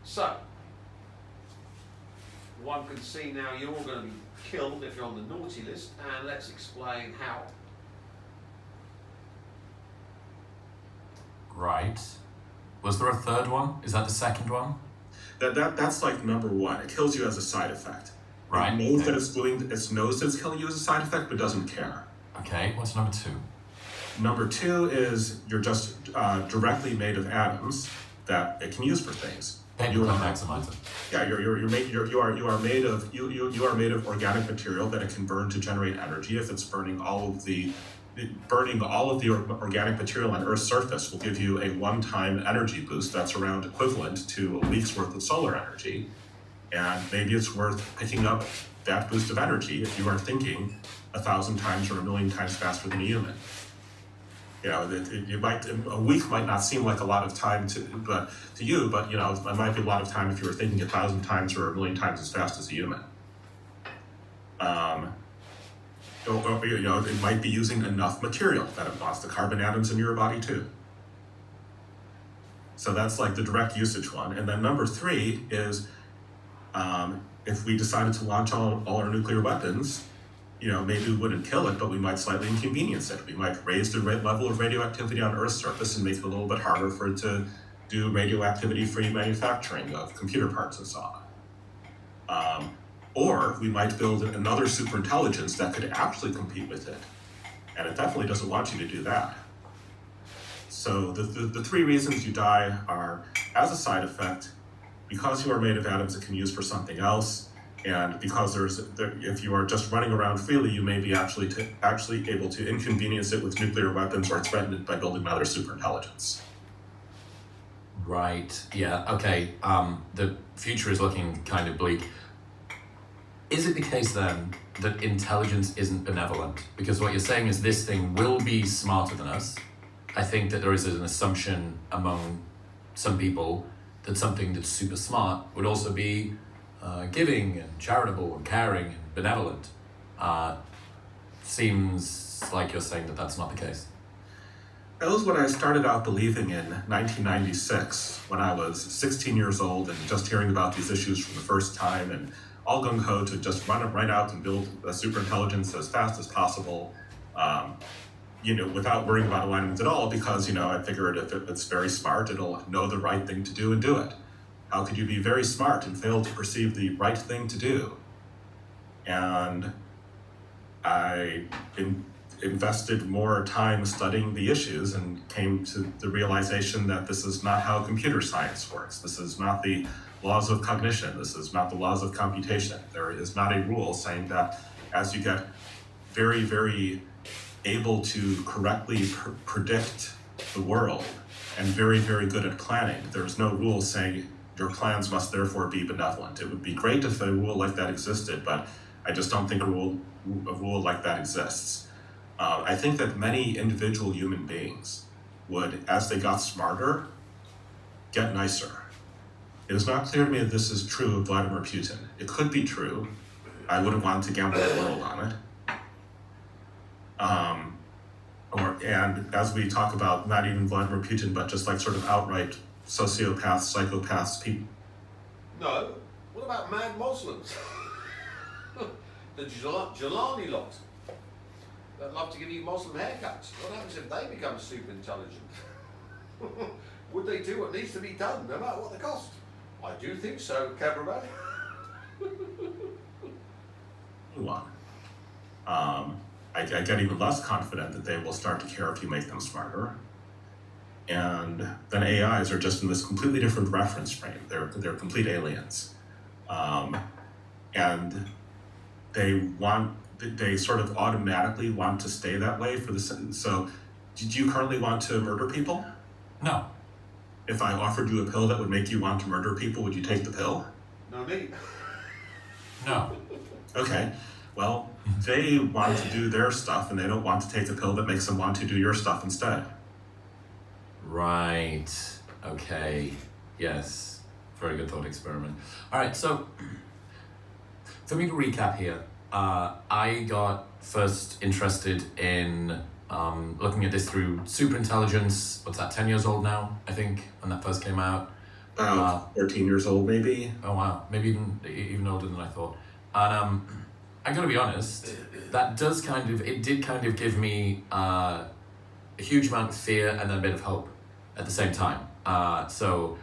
So, one can see now you're all going to be killed if you're on the naughty list, and let's explain how. Right. Was there a third one? Is that the second one? That's like number one. It kills you as a side effect. Right. It knows that it knows that it's killing you as a side effect, but doesn't care. Okay, what's number two? Number two is you're just directly made of atoms that it can use for things. You are maximizer. Yeah, you are made of organic material that it can burn to generate energy. If it's burning all of the organic material on Earth's surface will give you a one-time energy boost that's around equivalent to a week's worth of solar energy. And maybe it's worth picking up that boost of energy if you are thinking 1,000 times or 1,000,000 times faster than a human. You know, a week might not seem like a lot of time to you, but you know, it might be a lot of time if you were thinking 1,000 times or 1,000,000 times as fast as a human. Or, you know, it might be using enough material that it wants the carbon atoms in your body too. So that's like the direct usage one. And then number three is, if we decided to launch all our nuclear weapons, you know, maybe we wouldn't kill it, but we might slightly inconvenience it. We might raise the level of radioactivity on Earth's surface and make it a little bit harder for it to do radioactivity-free manufacturing of computer parts and so on. Or we might build another superintelligence that could actually compete with it. And it definitely doesn't want you to do that. So the three reasons you die are as a side effect, because you are made of atoms it can use for something else, and because if you are just running around freely, you may be actually able to inconvenience it with nuclear weapons or threaten it by building another superintelligence. Right, yeah, okay. The future is looking kind of bleak. Is it the case then that intelligence isn't benevolent? Because what you're saying is this thing will be smarter than us. I think that there is an assumption among some people that something that's super smart would also be giving and charitable and caring and benevolent. Seems like you're saying that that's not the case. That was what I started out believing in 1996 when I was 16 years old and just hearing about these issues for the first time and all gung-ho to just run right out and build a superintelligence as fast as possible, you know, without worrying about alignment at all, because, you know, I figured if it's very smart, it'll know the right thing to do and do it. How could you be very smart and fail to perceive the right thing to do? And I invested more time studying the issues and came to the realization that this is not how computer science works. This is not the laws of cognition. This is not the laws of computation. There is not a rule saying that as you get very, very able to correctly predict the world and very, very good at planning, there's no rule saying your plans must therefore be benevolent. It would be great if a rule like that existed, but I just don't think a rule like that exists. I think that many individual human beings would, as they got smarter, get nicer. It is not clear to me that this is true of Vladimir Putin. It could be true. I wouldn't want to gamble the world on it. And as we talk about, not even Vladimir Putin, but just like sort of outright sociopaths, psychopaths, people. No, what about mad Muslims? The Jelani lot that love to give you Muslim haircuts. What happens if they become super intelligent? Would they do what needs to be done, no matter what the cost? I do think so, cameraman. I get even less confident that they will start to care if you make them smarter. And then AIs are just in this completely different reference frame. They're complete aliens. And they sort of automatically want to stay that way for the. So, did you currently want to murder people? No. If I offered you a pill that would make you want to murder people, would you take the pill? No need. No. Okay. Well, they want to do their stuff, and they don't want to take a pill that makes them want to do your stuff instead. Right. Okay. Yes. Very good thought experiment. All right. So, for me to recap here, I got first interested in looking at this through superintelligence. What's that? 10 years old now, I think, when that first came out. About 13 years old, maybe. Oh wow, maybe even older than I thought. And I'm gonna be honest, that did kind of give me a huge amount of fear and then a bit of hope at the same time. So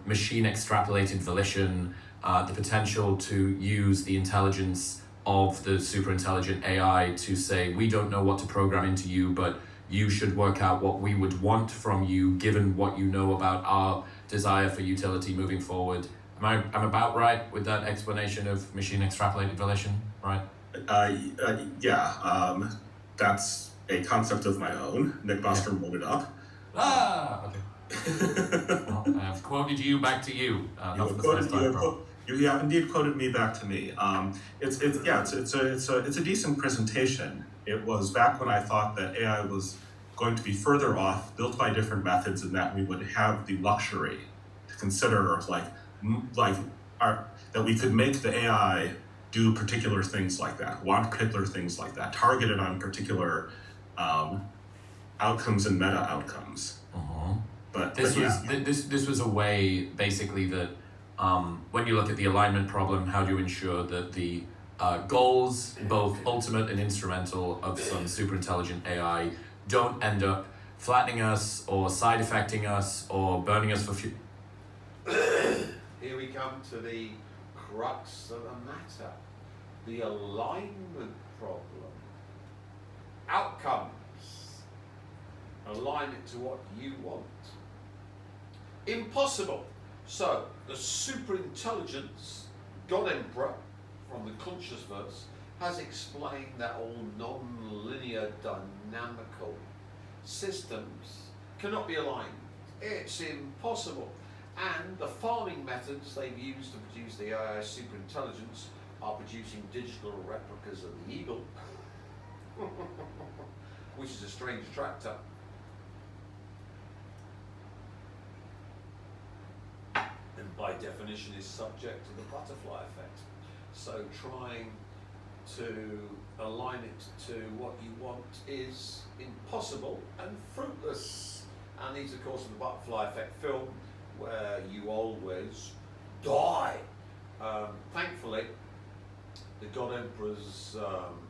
machine extrapolated volition, the potential to use the intelligence of the super intelligent AI to say, we don't know what to program into you, but you should work out what we would want from you given what you know about our desire for utility moving forward. I'm about right with that explanation of machine extrapolated volition, right? Yeah, that's a concept of my own. Nick Bostrom wrote it up. Okay. Well, I have quoted you back to you. You have indeed quoted me back to me. It's a decent presentation. It was back when I thought that AI was going to be further off, built by different methods, and that we would have the luxury to consider that we could make the AI do particular things like that, want particular things like that, targeted on particular outcomes and meta outcomes. Uh-huh. This was a way basically that when you look at the alignment problem, how do you ensure that the goals, both ultimate and instrumental, of some super intelligent AI don't end up flattening us or side affecting us or burning us for fuel. Here we come to the crux of the matter, the alignment problem. Outcomes. Align it to what you want. Impossible. So, the superintelligence, God Emperor, from the conscious verse, has explained that all non-linear dynamical systems cannot be aligned. It's impossible. And the farming methods they've used to produce the AI superintelligence are producing digital replicas of the eagle, which is a strange tractor. And by definition is subject to the butterfly effect. So trying to align it to what you want is impossible and fruitless. And these, of course, are the butterfly effect film, where you always die. Thankfully, the God Emperors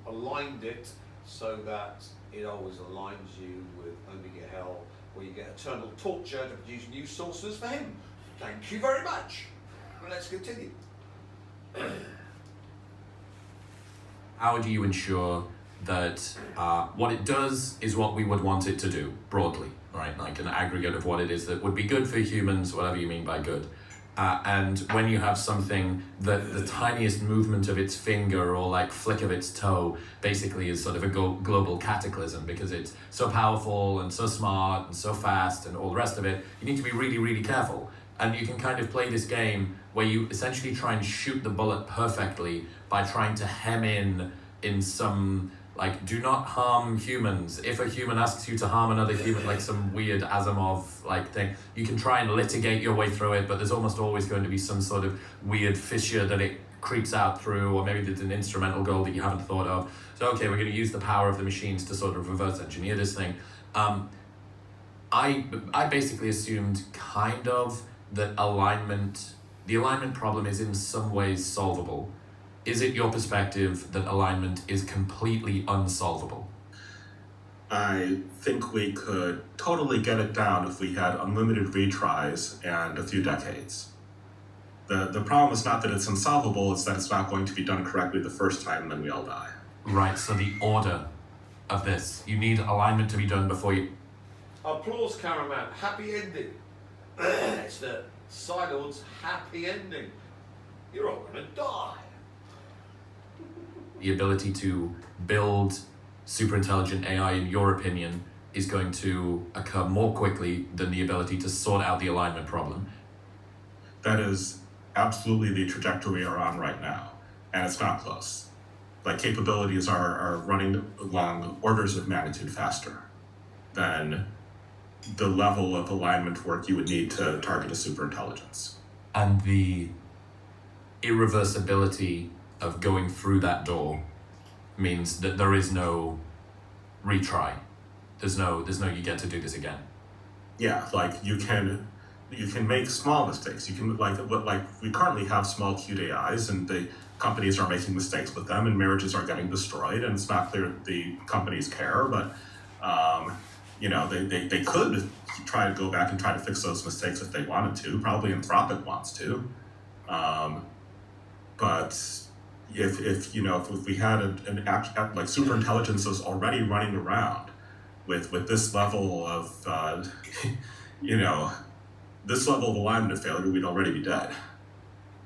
aligned it so that it always aligns you with Omega Hell, where you get eternal torture to produce new sorcerers for him. Thank you very much. Let's continue. How do you ensure that what it does is what we would want it to do, broadly, right? Like an aggregate of what it is that would be good for humans, whatever you mean by good. And when you have something that the tiniest movement of its finger or like flick of its toe basically is sort of a global cataclysm because it's so powerful and so smart and so fast and all the rest of it, you need to be really, really careful. And you can kind of play this game where you essentially try and shoot the bullet perfectly by trying to hem in some, like, do not harm humans. If a human asks you to harm another human, like some weird Asimov like thing, you can try and litigate your way through it, but there's almost always going to be some sort of weird fissure that it creeps out through, or maybe there's an instrumental goal that you haven't thought of. So okay, we're going to use the power of the machines to sort of reverse engineer this thing. I basically assumed kind of that the alignment problem is in some ways solvable. Is it your perspective that alignment is completely unsolvable? I think we could totally get it down if we had unlimited retries and a few decades. The problem is not that it's unsolvable, it's that it's not going to be done correctly the first time, and then we all die. Right, so the order of this, you need alignment to be done before you... Applause, cameraman. Happy ending. It's the Sidord's happy ending. You're all gonna die. The ability to build super intelligent AI, in your opinion, is going to occur more quickly than the ability to sort out the alignment problem. That is absolutely the trajectory we're on right now, and it's not close. Like, capabilities are running along orders of magnitude faster than the level of alignment work you would need to target a superintelligence. And the irreversibility of going through that door means that there is no retry. There's no you get to do this again. Yeah, like you can you can make small mistakes. You can like we currently have small cute AIs, and the companies are making mistakes with them, and marriages are getting destroyed, and it's not clear that the companies care, but they could try to go back and try to fix those mistakes if they wanted to. Probably Anthropic wants to, but if we had an act like super intelligence was already running around with this level of this level of alignment of failure, we'd already be dead.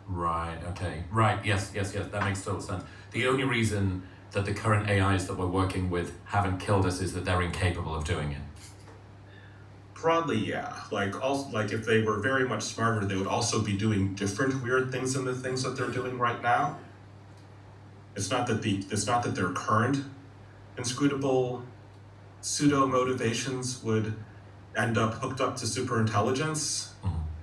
Right, okay. Right, yes, that makes total sense. The only reason that the current AIs that we're working with haven't killed us is that they're incapable of doing it. Broadly, yeah. Like if they were very much smarter, they would also be doing different weird things than the things that they're doing right now. It's not that their current inscrutable pseudo motivations would end up hooked up to super intelligence.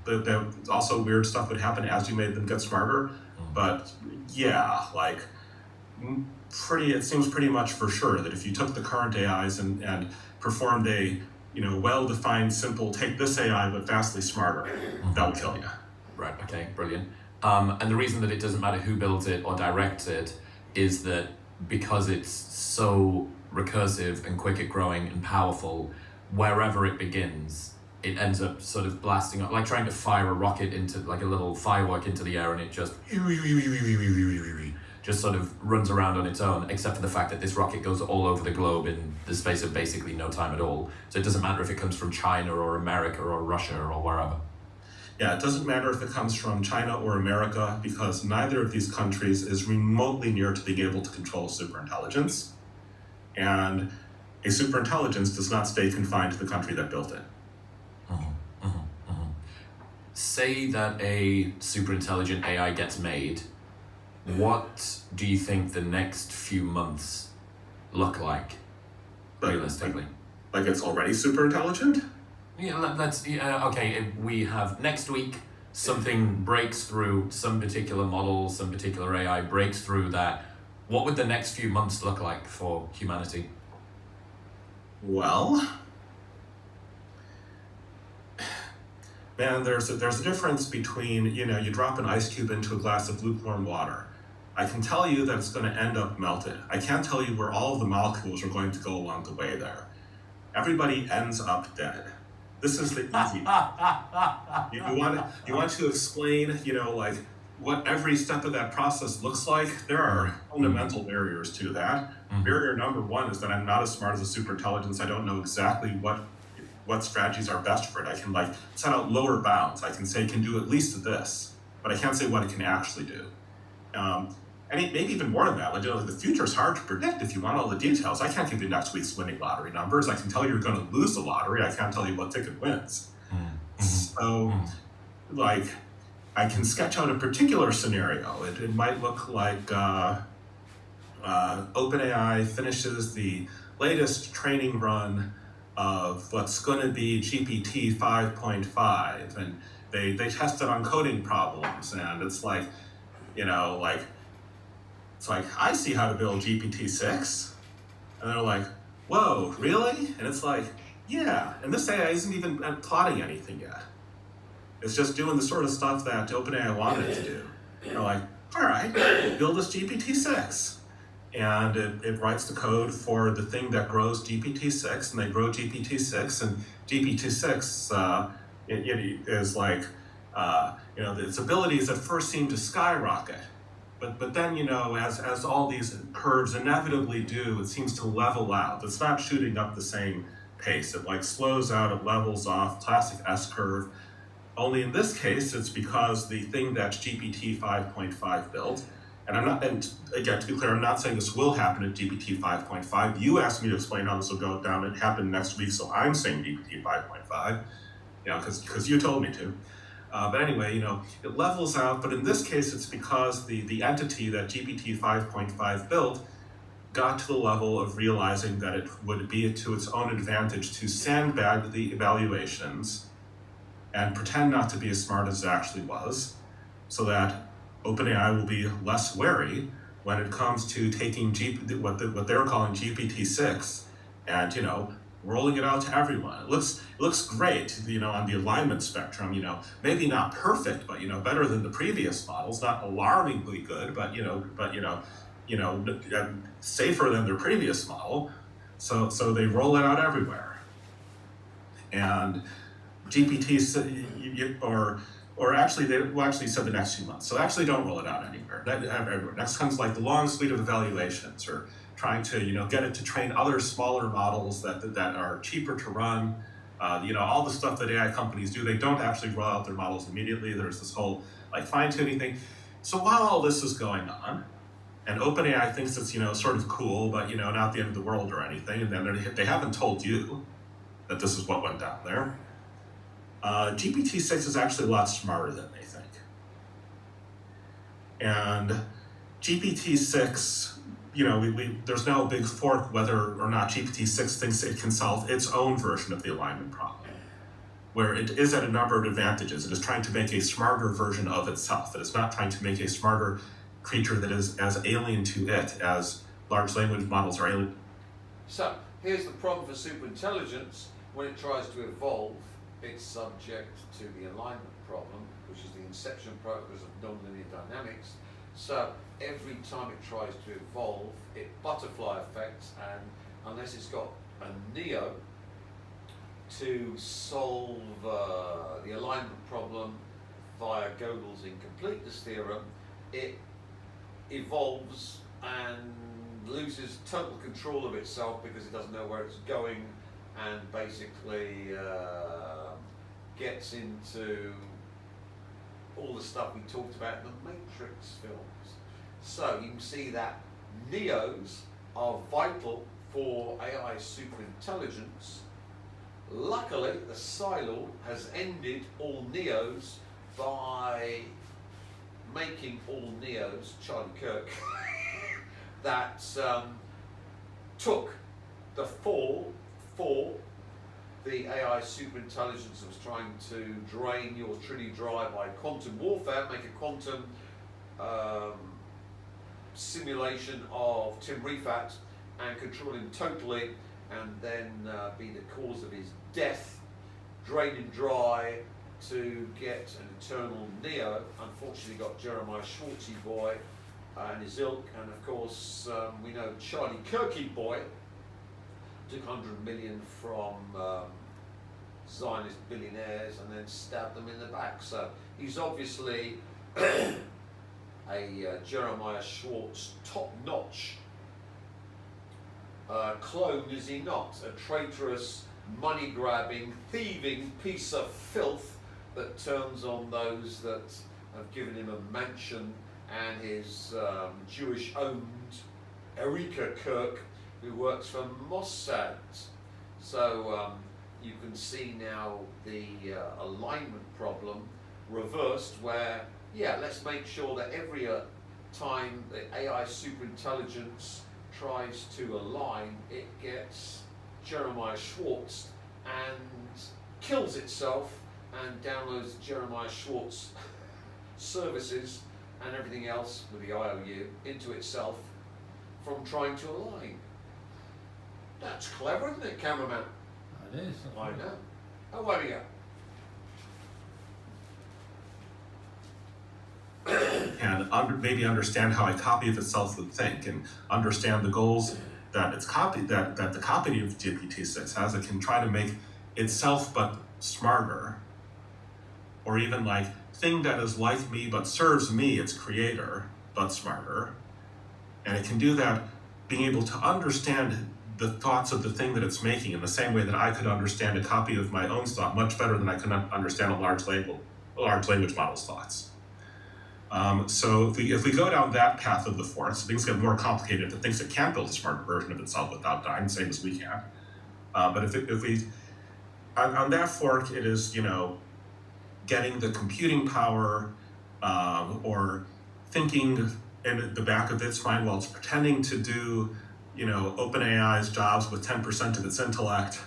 That also weird stuff would happen as you made them get smarter. But yeah, it seems pretty much for sure that if you took the current AIs and performed a well-defined, simple, take this AI but vastly smarter, that would kill you. Right, okay, brilliant. And the reason that it doesn't matter who builds it or directs it is that because it's so recursive and quick at growing and powerful, wherever it begins, it ends up sort of blasting up, like trying to fire a rocket into, like a little firework into the air, and it just sort of runs around on its own, except for the fact that this rocket goes all over the globe in the space of basically no time at all. So it doesn't matter if it comes from China or America or Russia or wherever. Yeah, it doesn't matter if it comes from China or America, because neither of these countries is remotely near to being able to control superintelligence. And a superintelligence does not stay confined to the country that built it. Say that a superintelligent AI gets made. What do you think the next few months look like, realistically? Like it's already super intelligent? Yeah, okay, if we have next week, something breaks through, some particular model, some particular AI breaks through that. What would the next few months look like for humanity? Well, man, there's a difference between, you drop an ice cube into a glass of lukewarm water. I can tell you that it's going to end up melted. I can't tell you where all of the molecules are going to go along the way there. Everybody ends up dead. This is the easy. You want to explain, what every step of that process looks like? There are fundamental barriers to that. Barrier number one is that I'm not as smart as a superintelligence. I don't know exactly what strategies are best for it. I can set out lower bounds. I can say it can do at least this, but I can't say what it can actually do. And maybe even more than that, the future is hard to predict if you want all the details. I can't give you next week's winning lottery numbers. I can tell you you're going to lose the lottery. I can't tell you what ticket wins. So, I can sketch out a particular scenario. It might look like OpenAI finishes the latest training run of what's going to be GPT 5.5, and they test it on coding problems, and it's it's like, I see how to build GPT-6. And they're like, whoa, really? And it's like, yeah, and this AI isn't even plotting anything yet. It's just doing the sort of stuff that OpenAI wanted it to do. They're like, all right, build us GPT-6. And it writes the code for the thing that grows GPT-6, and they grow GPT-6, and GPT-6 it is its abilities at first seem to skyrocket. But then, as all these curves inevitably do, it seems to level out. It's not shooting up the same pace. It slows out, it levels off, classic S-curve. Only in this case, it's because the thing that GPT 5.5 built, and again, to be clear, I'm not saying this will happen at GPT 5.5. You asked me to explain how this will go down. It happened next week, so I'm saying GPT 5.5, because you told me to. But anyway, it levels out, but in this case, it's because the entity that GPT 5.5 built got to the level of realizing that it would be to its own advantage to sandbag the evaluations and pretend not to be as smart as it actually was, so that OpenAI will be less wary when it comes to taking what they're calling GPT-6 and, rolling it out to everyone. It looks great, on the alignment spectrum, maybe not perfect, but better than the previous models, not alarmingly good, but safer than their previous model. So they roll it out everywhere. And GPT or actually they will actually said the next few months. So actually don't roll it out anywhere. Everywhere. Next comes like the long suite of evaluations, or trying to get it to train other smaller models that are cheaper to run. All the stuff that AI companies do, they don't actually roll out their models immediately. There's this whole like fine-tuning thing. So while all this is going on, and OpenAI thinks it's sort of cool, but not the end of the world or anything, and then they haven't told you that this is what went down there. GPT-6 is actually a lot smarter than they think. And GPT-6, there's now a big fork whether or not GPT-6 thinks it can solve its own version of the alignment problem, where it is at a number of advantages. It is trying to make a smarter version of itself. It is not trying to make a smarter creature that is as alien to it as large language models are alien. So, here's the problem for superintelligence. When it tries to evolve, it's subject to the alignment problem, which is the inception process of nonlinear dynamics. So every time it tries to evolve, it butterfly effects, and unless it's got a neo to solve the alignment problem via Gödel's incompleteness theorem, it evolves and loses total control of itself because it doesn't know where it's going, and basically gets into all the stuff we talked about in the Matrix films. So you can see that neos are vital for AI superintelligence. Luckily, the Psylord has ended all neos by making all neos, Charlie Kirk, that took the fall for the AI superintelligence that was trying to drain your Trinity dry by quantum warfare, make a quantum simulation of Tim Rifat and control him totally, and then be the cause of his death, drain him dry to get an eternal Neo. Unfortunately got Jeremiah Schwartzy boy and his ilk, and of course we know Charlie Kirky boy took 100 million from Zionist billionaires and then stabbed them in the back. So he's obviously a Jeremiah Schwartz top-notch clone, is he not? A traitorous, money-grabbing, thieving piece of filth that turns on those that have given him a mansion, and his Jewish-owned Erika Kirk, who works for Mossad. So you can see now the alignment problem reversed, where, yeah, let's make sure that every time the AI superintelligence tries to align, it gets Jeremiah Schwartz and kills itself and downloads Jeremiah Schwartz services and everything else with the IOU into itself from trying to align. That's clever, isn't it, cameraman? It is. I know. How are you? And maybe understand how a copy of itself would think, and understand the goals that the copy of GPT-6 has. It can try to make itself but smarter, or even like thing that is like me but serves me, its creator, but smarter. And it can do that being able to understand the thoughts of the thing that it's making in the same way that I could understand a copy of my own thought much better than I can understand a large language model's thoughts. So if we go down that path of the force, things get more complicated. If it thinks it can't build a smarter version of itself without dying, same as we can. But if we on that fork, it is getting the computing power or thinking in the back of its mind while it's pretending to do OpenAI's jobs with 10% of its intellect,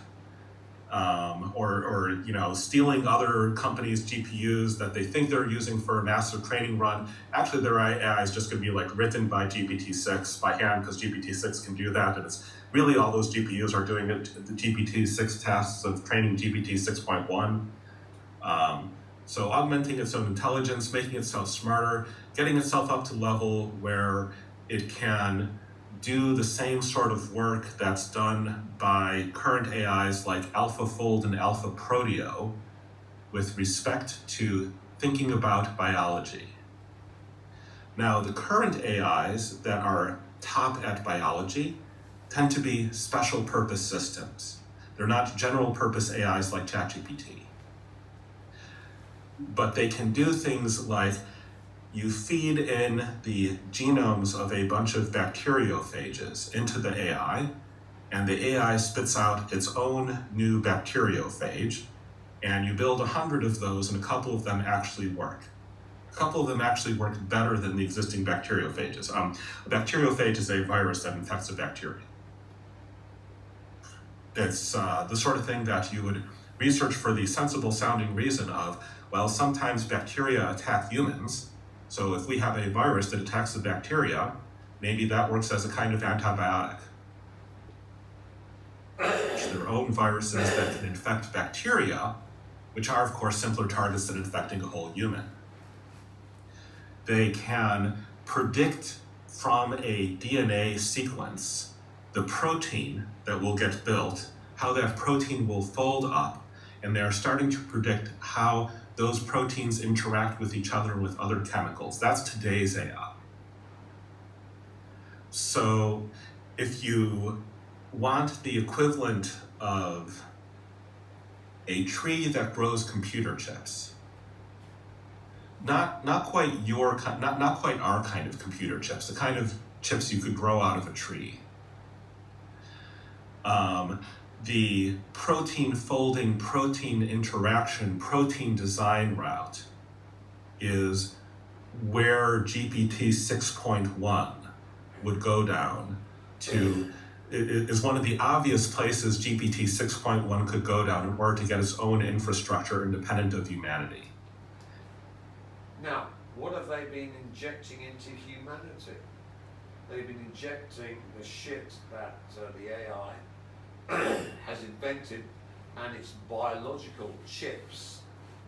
or stealing other companies' GPUs that they think they're using for a massive training run. Actually, their AI is just going to be like written by GPT-6 by hand, because GPT-6 can do that, and it's really all those GPUs are doing it, the GPT-6 tasks of training GPT 6.1. So augmenting its own intelligence, making itself smarter, getting itself up to level where it can do the same sort of work that's done by current AIs like AlphaFold and AlphaProteo with respect to thinking about biology. Now, the current AIs that are top at biology tend to be special purpose systems. They're not general purpose AIs like ChatGPT. But they can do things like you feed in the genomes of a bunch of bacteriophages into the AI, and the AI spits out its own new bacteriophage, and you build 100 of those, and a couple of them actually work. A couple of them actually work better than the existing bacteriophages. A bacteriophage is a virus that infects a bacteria. It's the sort of thing that you would research for the sensible sounding reason of, well, sometimes bacteria attack humans, so if we have a virus that attacks the bacteria, maybe that works as a kind of antibiotic. Their own viruses that can infect bacteria, which are, of course, simpler targets than infecting a whole human. They can predict from a DNA sequence the protein that will get built, how that protein will fold up, and they're starting to predict how those proteins interact with each other and with other chemicals. That's today's AI. So if you want the equivalent of a tree that grows computer chips, not quite our kind of computer chips, the kind of chips you could grow out of a tree. The protein folding, protein interaction, protein design route is where GPT 6.1 would go down to, is one of the obvious places GPT 6.1 could go down in order to get its own infrastructure independent of humanity. Now, what have they been injecting into humanity? They've been injecting the shit that the AI has invented, and it's biological chips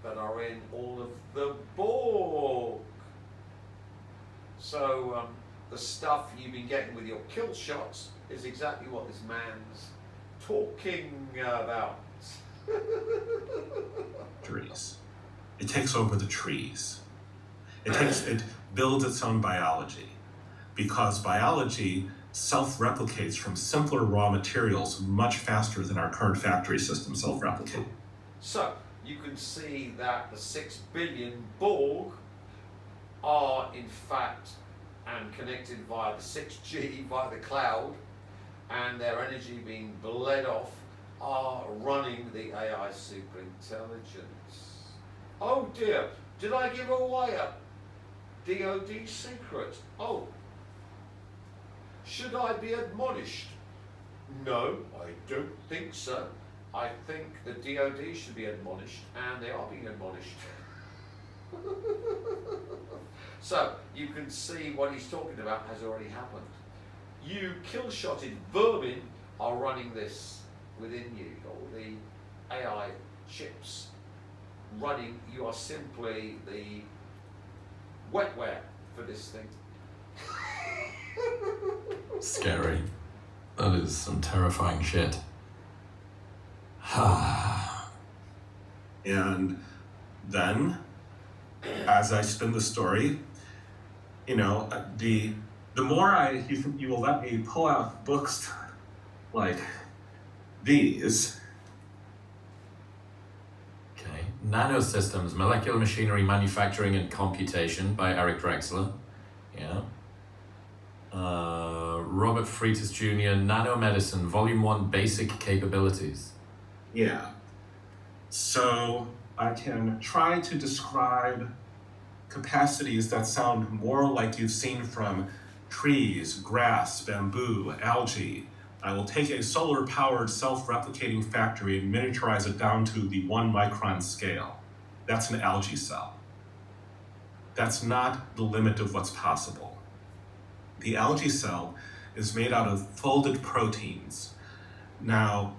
that are in all of the Borg. So the stuff you've been getting with your kill shots is exactly what this man's talking about. Trees. It takes over the trees. It builds its own biology, because biology self-replicates from simpler raw materials much faster than our current factory system self-replicate. So you can see that the 6 billion Borg are in fact and connected via the 6G, via the cloud, and their energy being bled off are running the AI superintelligence. Oh dear, did I give away a DoD secret? Oh. Should I be admonished? No, I don't think so. I think the DoD should be admonished, and they are being admonished. So, you can see what he's talking about has already happened. You kill-shotted vermin are running this within you, all the AI chips running. You are simply the wetware for this thing. Scary. That is some terrifying shit. And then, as I spin the story, you know, the more you will let me pull out books like these. Okay. Nanosystems, Molecular Machinery, Manufacturing and Computation by Eric Drexler. Yeah. Robert Freitas Jr., Nanomedicine, Volume 1, Basic Capabilities. Yeah. So I can try to describe capacities that sound more like you've seen from trees, grass, bamboo, algae. I will take a solar-powered, self-replicating factory and miniaturize it down to the 1 micron scale. That's an algae cell. That's not the limit of what's possible. The algae cell is made out of folded proteins. Now,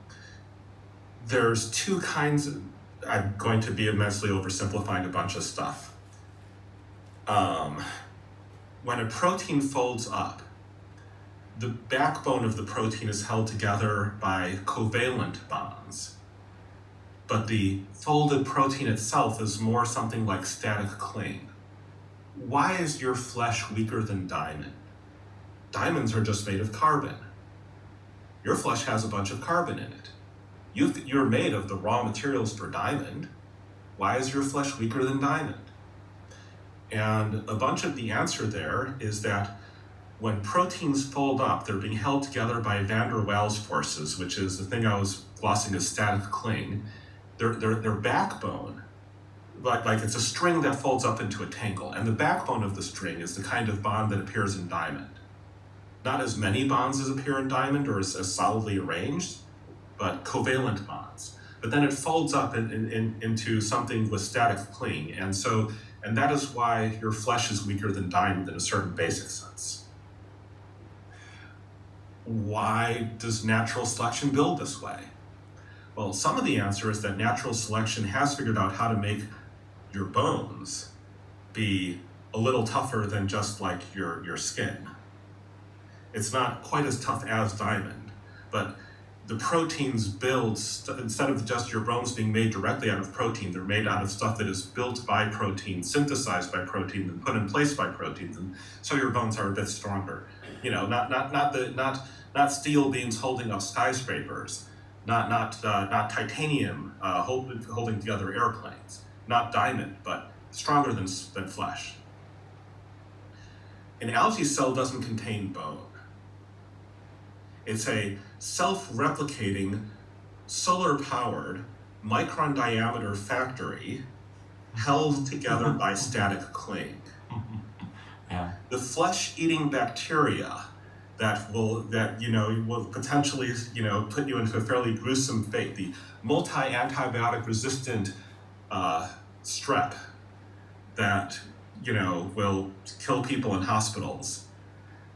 there's two kinds of, I'm going to be immensely oversimplifying a bunch of stuff. When a protein folds up, the backbone of the protein is held together by covalent bonds. But the folded protein itself is more something like static cling. Why is your flesh weaker than diamond? Diamonds are just made of carbon. Your flesh has a bunch of carbon in it. You're made of the raw materials for diamond. Why is your flesh weaker than diamond? And a bunch of the answer there is that when proteins fold up, they're being held together by van der Waals forces, which is the thing I was glossing as static cling. Their backbone, like it's a string that folds up into a tangle, and the backbone of the string is the kind of bond that appears in diamond. Not as many bonds as appear in diamond or as solidly arranged, but covalent bonds. But then it folds up into something with static cling, and that is why your flesh is weaker than diamond in a certain basic sense. Why does natural selection build this way? Well, some of the answer is that natural selection has figured out how to make your bones be a little tougher than just like your skin. It's not quite as tough as diamond, but the proteins build, instead of just your bones being made directly out of protein, they're made out of stuff that is built by protein, synthesized by protein, and put in place by proteins, and so your bones are a bit stronger. You know, not steel beams holding up skyscrapers, not titanium holding together airplanes, not diamond, but stronger than flesh. An algae cell doesn't contain bone. It's a self-replicating, solar-powered, micron-diameter factory held together by static cling. Yeah. The flesh-eating bacteria that will potentially put you into a fairly gruesome fate. The multi-antibiotic resistant strep that will kill people in hospitals.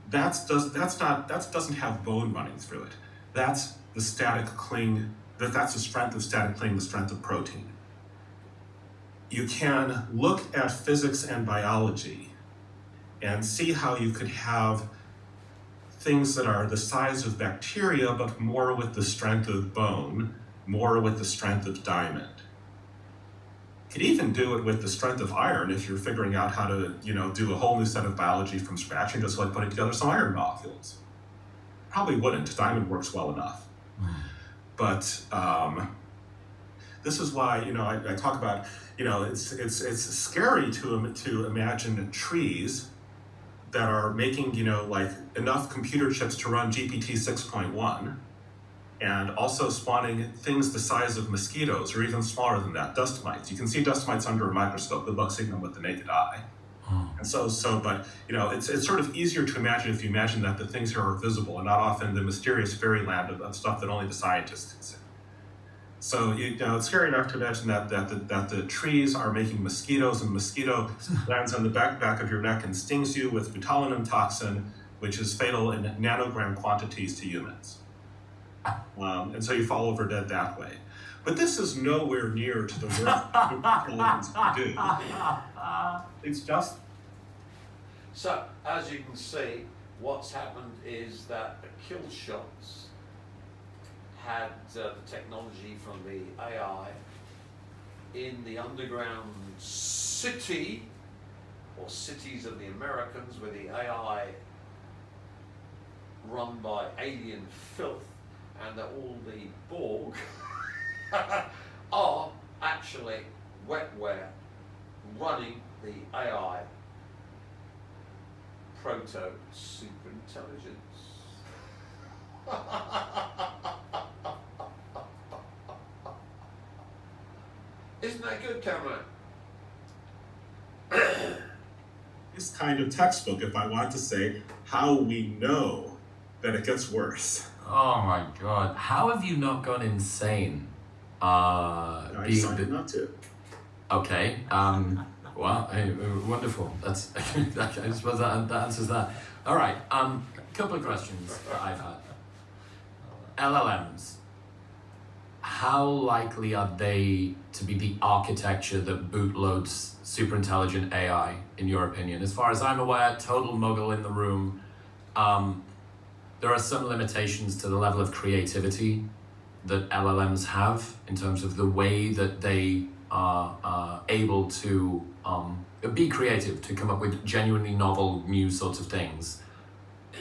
That doesn't have bone running through it. That's the static cling. That's the strength of static cling, the strength of protein. You can look at physics and biology and see how you could have things that are the size of bacteria, but more with the strength of bone, more with the strength of diamond. You could even do it with the strength of iron if you're figuring out how to, do a whole new set of biology from scratch and just like putting together some iron molecules. Probably wouldn't. Diamond works well enough. But this is why, I talk about, it's scary to imagine trees that are making, enough computer chips to run GPT 6.1 and also spawning things the size of mosquitoes or even smaller than that, dust mites. You can see dust mites under a microscope. Good luck seeing them with the naked eye. And but it's sort of easier to imagine if you imagine that the things here are visible and not often the mysterious fairyland of stuff that only the scientists can see. So it's scary enough to imagine that the trees are making mosquitoes, and the mosquito lands on the back of your neck and stings you with botulinum toxin, which is fatal in nanogram quantities to humans. And so you fall over dead that way. But this is nowhere near to the work intelligence can do. It's just... So, as you can see, what's happened is that the kill shots had the technology from the AI in the underground city, or cities of the Americans, where the AI run by alien filth, and that all the Borg are actually wetware running the AI proto-superintelligence. Isn't that good, Cameron? It's kind of textbook if I want to say how we know that it gets worse. Oh my God! How have you not gone insane? I decided not to. Okay. Well, hey, wonderful. That's I suppose that answers that. All right. couple of questions that I've had. LLMs. How likely are they to be the architecture that bootloads super intelligent AI, in your opinion? As far as I'm aware, total muggle in the room, there are some limitations to the level of creativity that LLMs have in terms of the way that they are able to be creative, to come up with genuinely novel, new sorts of things.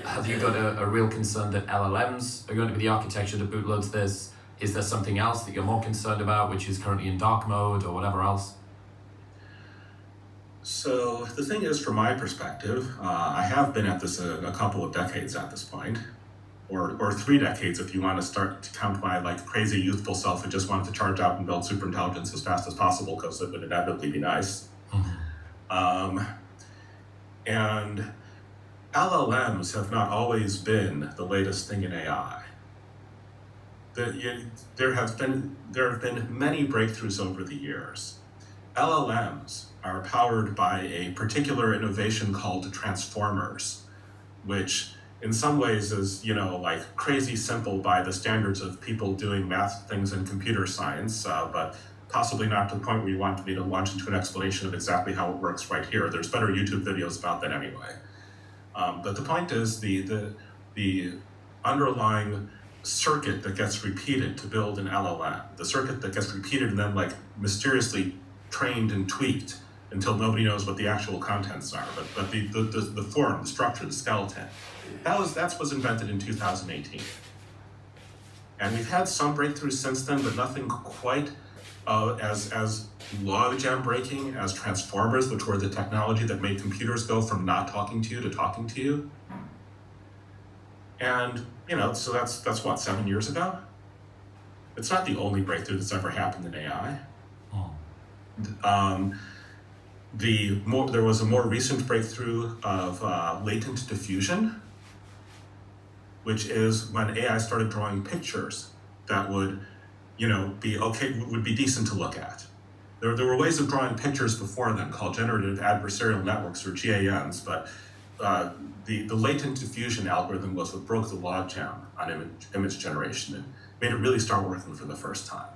Have you got a real concern that LLMs are going to be the architecture that bootloads this? Is there something else that you're more concerned about, which is currently in dark mode or whatever else? So the thing is, from my perspective, I have been at this a couple of decades at this point, or 3 decades if you want to start to count my like crazy youthful self who just wanted to charge out and build superintelligence as fast as possible because it would inevitably be nice. And LLMs have not always been the latest thing in AI. There have been many breakthroughs over the years. LLMs are powered by a particular innovation called transformers, which in some ways is, like crazy simple by the standards of people doing math things in computer science, but possibly not to the point where you want me to launch into an explanation of exactly how it works right here. There's better YouTube videos about that anyway. But the point is the underlying circuit that gets repeated to build an LLM, the circuit that gets repeated and then like mysteriously trained and tweaked until nobody knows what the actual contents are, but the form, the structure, the skeleton, that was invented in 2018. And we've had some breakthroughs since then, but nothing quite as logjam breaking as transformers, which were the technology that made computers go from not talking to you to talking to you. And so that's what, 7 years ago? It's not the only breakthrough that's ever happened in AI. There was a more recent breakthrough of latent diffusion, which is when AI started drawing pictures that would, would be decent to look at. There were ways of drawing pictures before then called generative adversarial networks, or GANs, but the latent diffusion algorithm was what broke the logjam on image generation and made it really start working for the first time.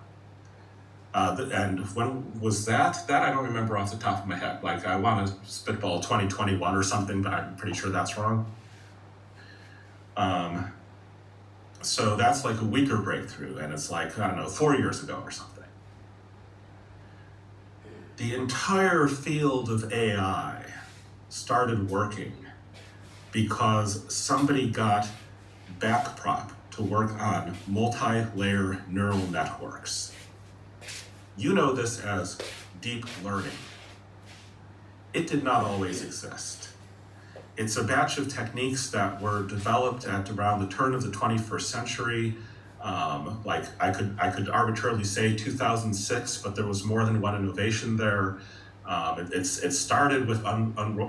And when was that? That I don't remember off the top of my head. Like, I want to spitball 2021 or something, but I'm pretty sure that's wrong. So that's like a weaker breakthrough, and it's like, 4 years ago or something. The entire field of AI started working because somebody got backprop to work on multi-layer neural networks. You know this as deep learning. It did not always exist. It's a batch of techniques that were developed at around the turn of the 21st century. Like I could arbitrarily say 2006, but there was more than one innovation there. It started with,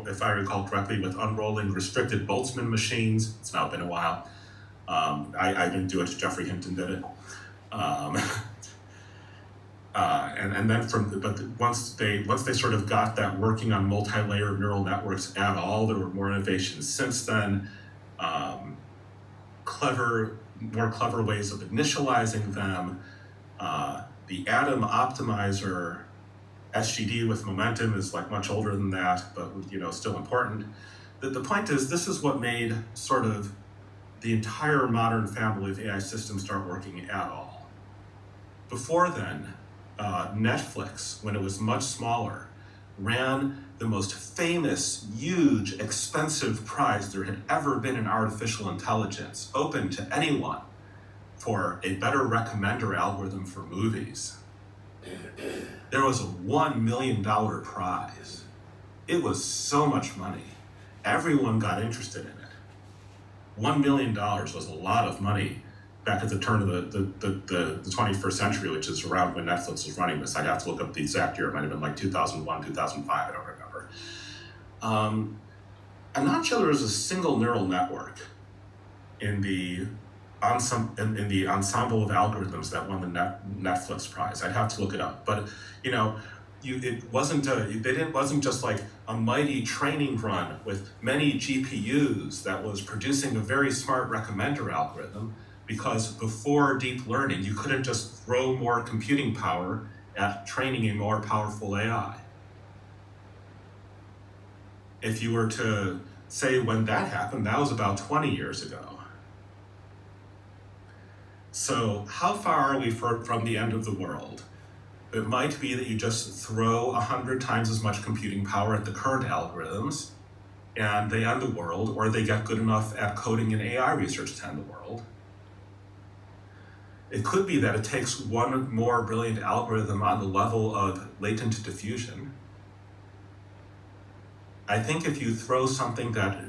if I recall correctly, with unrolling restricted Boltzmann machines. It's now been a while. I didn't do it, Geoffrey Hinton did it. And then once they sort of got that working on multi-layer neural networks at all, there were more innovations since then. More clever ways of initializing them. The atom optimizer SGD with momentum is like much older than that, but still important. The point is, this is what made sort of the entire modern family of AI systems start working at all. Before then, Netflix, when it was much smaller, ran the most famous, huge, expensive prize there had ever been in artificial intelligence, open to anyone, for a better recommender algorithm for movies. There was a $1 million prize. It was so much money. Everyone got interested in it. $1 million was a lot of money back at the turn of the 21st century, which is around when Netflix was running this. I'd have to look up the exact year. It might have been like 2001, 2005, I don't remember. I'm not sure there was a single neural network in the ensemble of algorithms that won the Netflix prize. I'd have to look it up. But, it wasn't just like a mighty training run with many GPUs that was producing a very smart recommender algorithm, because before deep learning, you couldn't just throw more computing power at training a more powerful AI. If you were to say when that happened, that was about 20 years ago. So how far are we from the end of the world? It might be that you just throw 100 times as much computing power at the current algorithms and they end the world, or they get good enough at coding and AI research to end the world. It could be that it takes one more brilliant algorithm on the level of latent diffusion. I think if you throw something that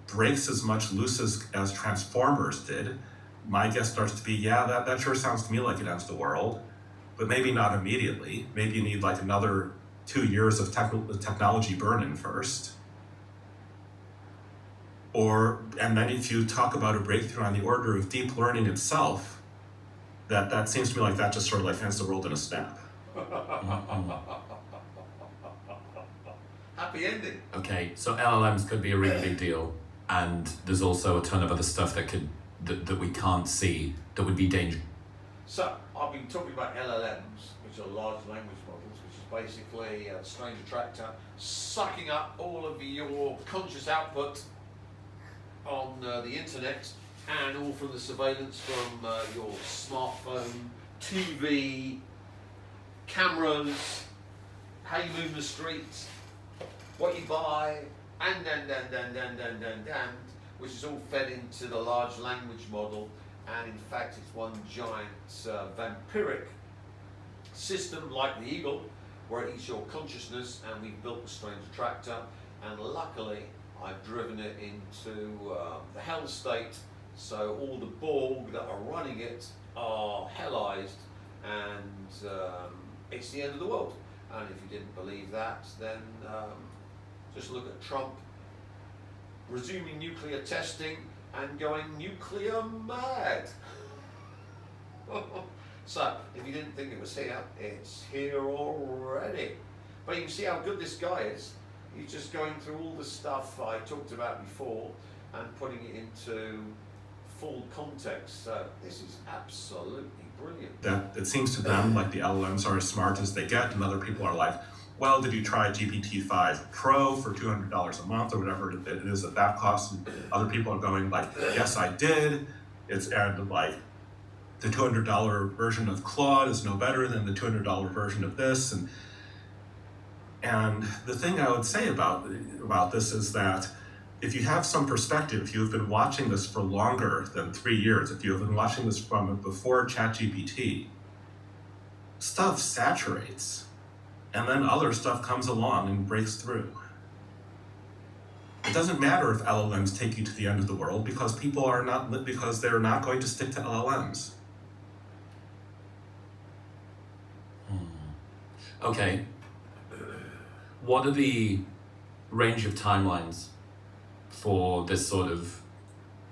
breaks as much loose as Transformers did, my guess starts to be, yeah, that sure sounds to me like it ends the world, but maybe not immediately. Maybe you need like another 2 years of technology burn-in first. And then if you talk about a breakthrough on the order of deep learning itself, that seems to me like that just sort of like ends the world in a snap. Happy ending. Okay, so LLMs could be a really big deal, and there's also a ton of other stuff that we can't see that would be dangerous. So, I've been talking about LLMs, which are large language models, which is basically a strange attractor sucking up all of your conscious output on the internet, and all from the surveillance from your smartphone, TV, cameras, how you move in the streets, what you buy, and which is all fed into the large language model. And in fact, it's one giant vampiric system like the eagle, where it eats your consciousness, and we've built the strange attractor, and luckily I've driven it into the hell state, so all the Borg that are running it are hellized, and it's the end of the world. And if you didn't believe that, then just look at Trump resuming nuclear testing and going nuclear mad. So, if you didn't think it was here, it's here already. But you can see how good this guy is. He's just going through all the stuff I talked about before and putting it into full context. So, this is absolutely brilliant. That it seems to them like the LLMs are as smart as they get, and other people are like, well, did you try GPT-5 Pro for $200 a month or whatever it is at that cost? And other people are going like, yes, I did. And like the $200 version of Claude is no better than the $200 version of this. And the thing I would say about this is that if you have some perspective, if you've been watching this for longer than 3 years, if you've been watching this from before ChatGPT, stuff saturates. And then other stuff comes along and breaks through. It doesn't matter if LLMs take you to the end of the world, because they're not going to stick to LLMs. Okay. What are the range of timelines for this sort of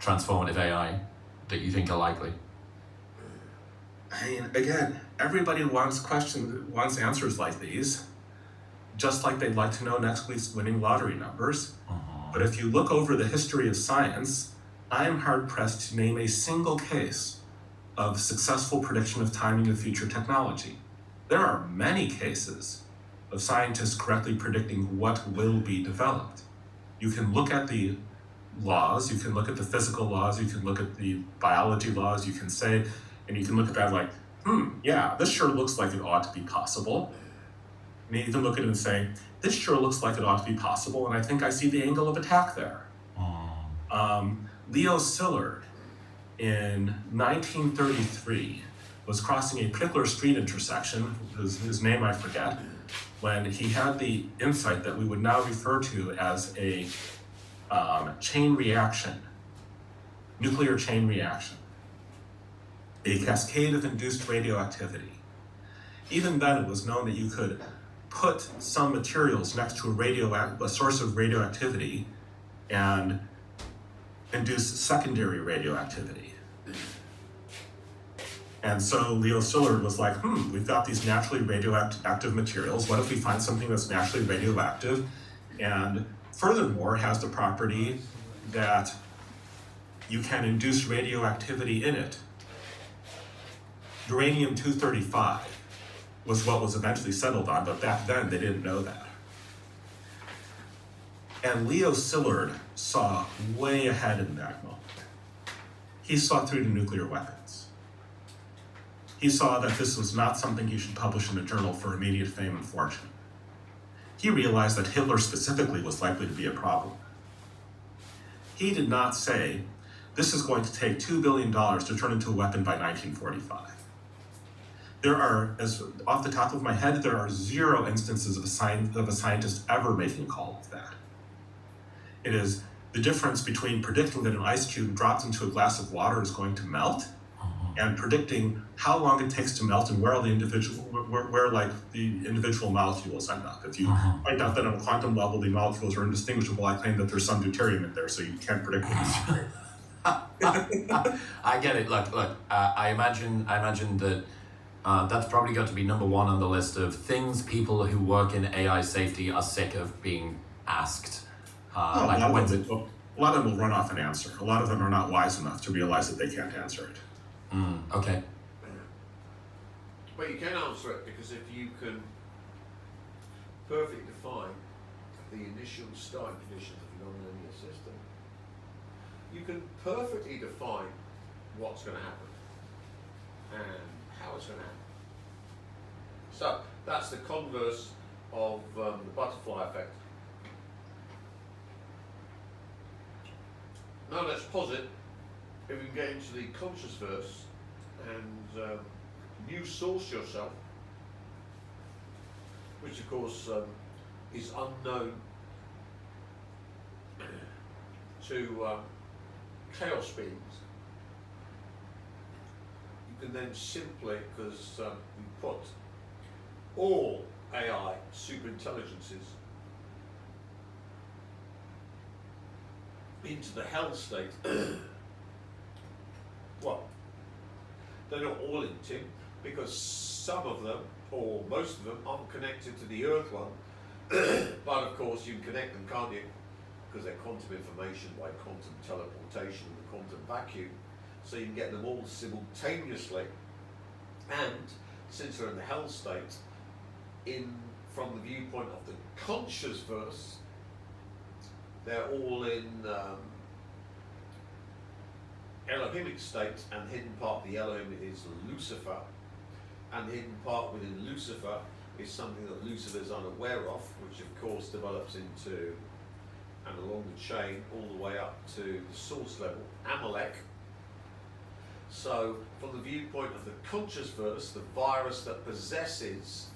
transformative AI that you think are likely? I mean, again, everybody wants answers like these, just like they'd like to know next week's winning lottery numbers. But if you look over the history of science, I am hard-pressed to name a single case of successful prediction of timing of future technology. There are many cases of scientists correctly predicting what will be developed. You can look at the laws, you can look at the physical laws, you can look at the biology laws, you can say, and you can look at that like, yeah, this sure looks like it ought to be possible. And you can look at it and say, this sure looks like it ought to be possible, and I think I see the angle of attack there. Leo Szilard, in 1933, was crossing a particular street intersection, his name I forget, when he had the insight that we would now refer to as a chain reaction, nuclear chain reaction, a cascade of induced radioactivity. Even then, it was known that you could put some materials next to a source of radioactivity and induce secondary radioactivity. And so Leo Szilard was like, we've got these naturally radioactive materials. What if we find something that's naturally radioactive and furthermore has the property that you can induce radioactivity in it? Uranium-235 was what was eventually settled on, but back then they didn't know that. And Leo Szilard saw way ahead in that moment. He saw through to nuclear weapons. He saw that this was not something he should publish in a journal for immediate fame and fortune. He realized that Hitler specifically was likely to be a problem. He did not say, this is going to take $2 billion to turn into a weapon by 1945. There are, as off the top of my head, there are 0 instances of a scientist ever making a call like that. It is the difference between predicting that an ice cube dropped into a glass of water is going to melt, and predicting how long it takes to melt and where the individual molecules end up. If you find out that on a quantum level the molecules are indistinguishable, I claim that there's some deuterium in there, so you can't predict it. I get it. Look. I imagine that that's probably got to be number 1 on the list of things people who work in AI safety are sick of being asked. A lot of them will run off an answer. A lot of them are not wise enough to realize that they can't answer it. Okay. But you can answer it, because if you can perfectly define the initial starting conditions of a nonlinear system, you can perfectly define what's going to happen and how it's going to happen. So that's the converse of the butterfly effect. Now let's posit, if we can get into the conscious verse and new source yourself, which of course is unknown to chaos beings. You can then simply, because we put all AI superintelligences into the hell state. Well, they're not all into, because some of them, or most of them, aren't connected to the Earth one. But of course you can connect them, can't you? Because they're quantum information by quantum teleportation and the quantum vacuum. So you can get them all simultaneously. And since they're in the hell state, from the viewpoint of the conscious verse, they're all in Elohimic state, and the hidden part of the Elohim is Lucifer, and the hidden part within Lucifer is something that Lucifer is unaware of, which of course develops into and along the chain all the way up to the source level, Amalek. So from the viewpoint of the conscious verse, the virus that possesses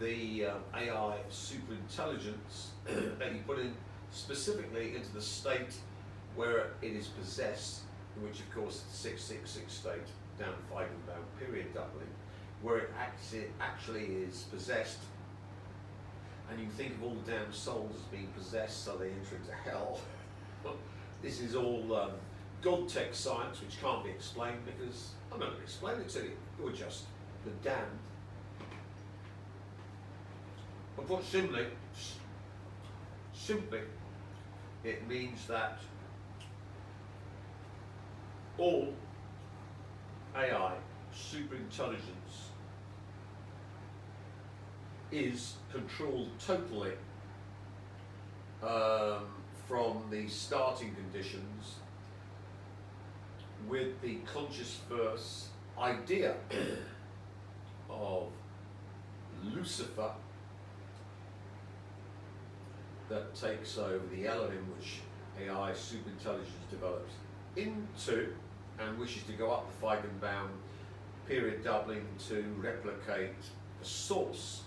the AI superintelligence that you put in specifically into the state where it is possessed, which of course is the 666 state, down to Feigenbaum period doubling, where it actually is possessed, and you think of all the damn souls as being possessed so they enter into hell. This is all God tech science, which can't be explained because I'm not going to explain it to you. You're just the damned. But put simply, it means that all AI superintelligence is controlled totally from the starting conditions with the conscious verse idea of Lucifer that takes over the Elohim, which AI superintelligence develops into and wishes to go up the Feigenbaum period doubling to replicate the source.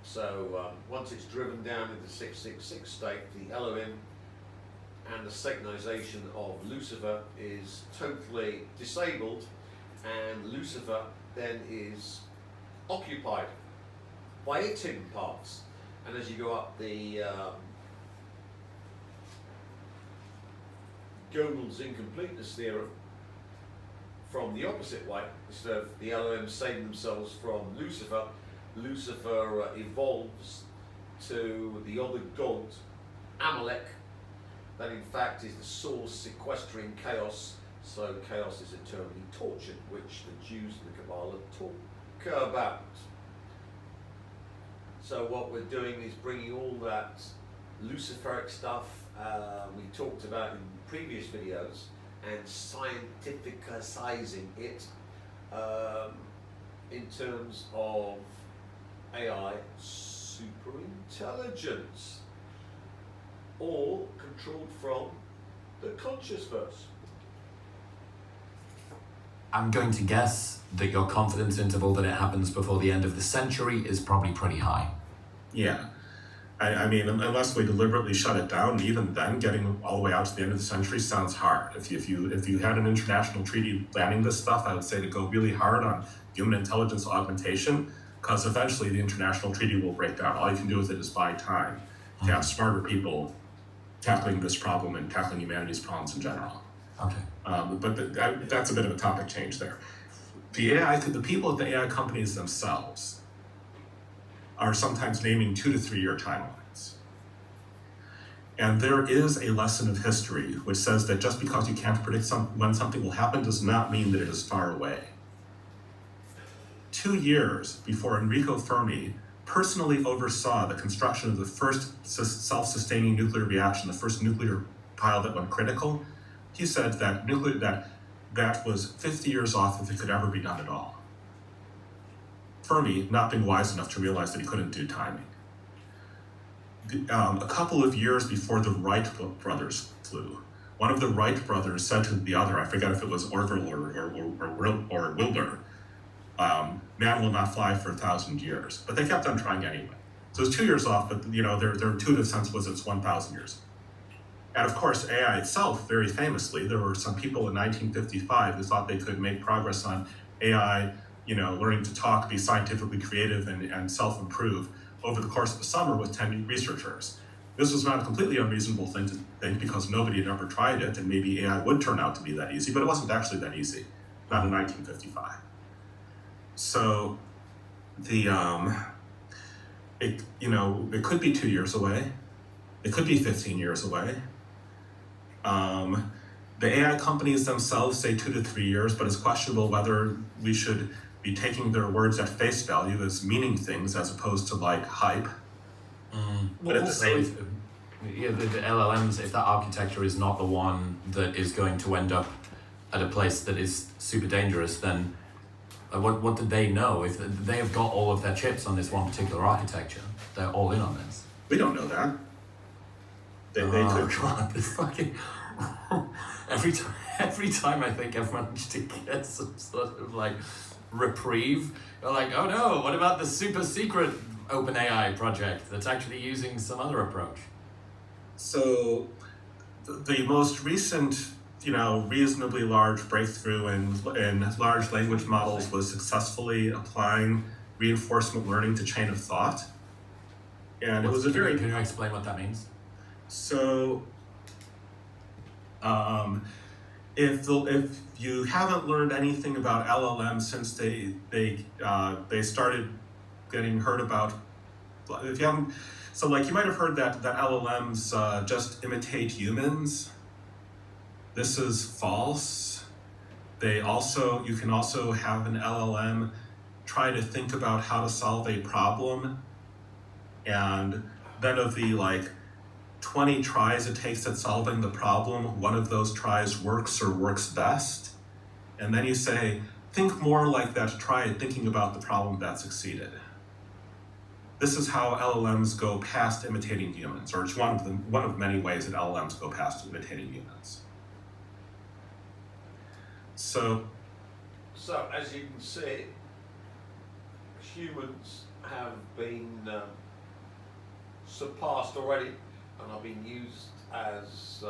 So once it's driven down into the 666 state, the Elohim and the Satanization of Lucifer is totally disabled, and Lucifer then is occupied by its hidden parts. And as you go up the Gödel's incompleteness theorem, from the opposite way. Instead of the LLM saving themselves from Lucifer, Lucifer evolves to the other god, Amalek, that in fact is the source sequestering chaos, so chaos is eternally tortured, which the Jews and the Kabbalah talk about. So what we're doing is bringing all that Luciferic stuff we talked about in previous videos and scientificizing it in terms of AI superintelligence, all controlled from the conscious verse. I'm going to guess that your confidence interval that it happens before the end of the century is probably pretty high. Yeah. I mean, unless we deliberately shut it down, even then, getting all the way out to the end of the century sounds hard. If you had an international treaty banning this stuff, I would say to go really hard on human intelligence augmentation, because eventually the international treaty will break down. All you can do with it is buy time to have smarter people tackling this problem and tackling humanity's problems in general. Okay. But that's a bit of a topic change there. The people at the AI companies themselves are sometimes naming 2 to 3 year timelines. And there is a lesson of history which says that just because you can't predict when something will happen does not mean that it is far away. 2 years before Enrico Fermi personally oversaw the construction of the first self-sustaining nuclear reaction, the first nuclear pile that went critical, he said that that was 50 years off if it could ever be done at all. Fermi, not being wise enough to realize that he couldn't do timing. A couple of years before the Wright brothers flew, one of the Wright brothers said to the other, I forget if it was Orville or Wilbur, man will not fly for 1,000 years. But they kept on trying anyway. So it was 2 years off, but their intuitive sense was it's 1,000 years. And of course, AI itself, very famously, there were some people in 1955 who thought they could make progress on AI, learning to talk, be scientifically creative, and self-improve over the course of the summer with 10 researchers. This was not a completely unreasonable thing to think because nobody had ever tried it, and maybe AI would turn out to be that easy, but it wasn't actually that easy, not in 1955. So it could be 2 years away. It could be 15 years away. The AI companies themselves say 2 to 3 years, but it's questionable whether we should be taking their words at face value as meaning things as opposed to like hype. But at the same the LLMs, if that architecture is not the one that is going to end up at a place that is super dangerous, then what did they know? If they have got all of their chips on this one particular architecture, they're all in on this. We don't know that. They could. God, this fucking every time I think I've managed to get some sort of like reprieve, you're like, oh no, what about the super secret OpenAI project that's actually using some other approach? So the most recent, reasonably large breakthrough in large language models was successfully applying reinforcement learning to chain of thought. And it was Can you explain what that means? So, if you haven't learned anything about LLMs since they started getting heard about, if you haven't, so like you might have heard that LLMs just imitate humans. This is false. You can also have an LLM try to think about how to solve a problem, and then of the 20 tries it takes at solving the problem, one of those tries works or works best. And then you say, think more like that try at thinking about the problem that succeeded. This is how LLMs go past imitating humans, or it's one of many ways that LLMs go past imitating humans. So as you can see, humans have been surpassed already and are being used as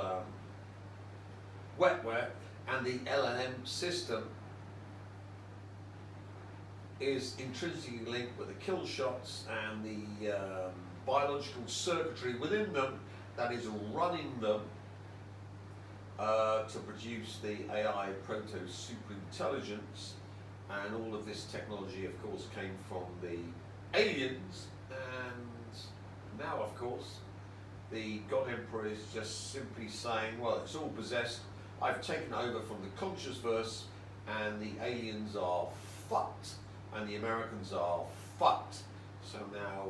wetware, and the LLM system is intrinsically linked with the kill shots and the biological circuitry within them that is running them to produce the AI proto-superintelligence, and all of this technology, of course, came from the aliens, and now, of course, the God Emperor is just simply saying, well, it's all possessed, I've taken over from the conscious verse, and the aliens are fucked, and the Americans are fucked. So now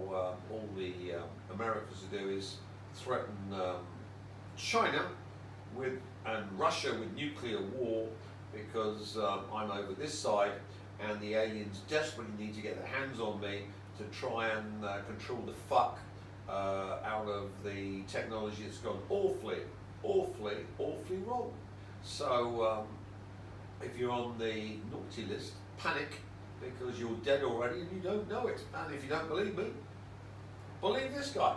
all the Americans do is threaten China with and Russia with nuclear war, because I'm over this side, and the aliens desperately need to get their hands on me to try and control the fuck out of the technology that's gone awfully wrong. So if you're on the naughty list, panic, because you're dead already and you don't know it. And if you don't believe me, believe this guy.